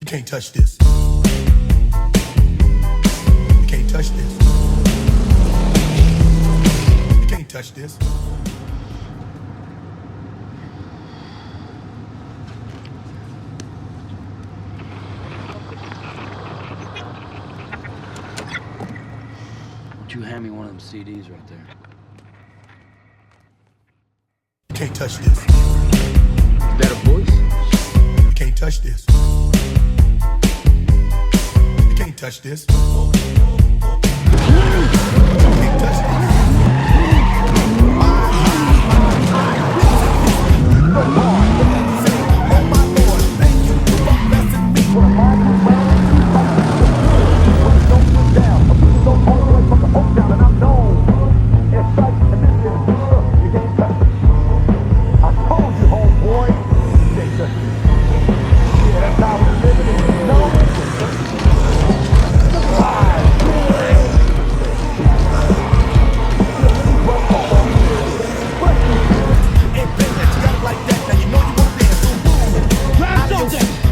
You can't touch this. You can't touch this. You can't touch this. Would you hand me one of them CDs right there? You can't touch this. Is that a voice? You can't touch this. You can't touch this. You can't touch this.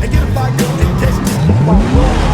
And get a fire and catch this.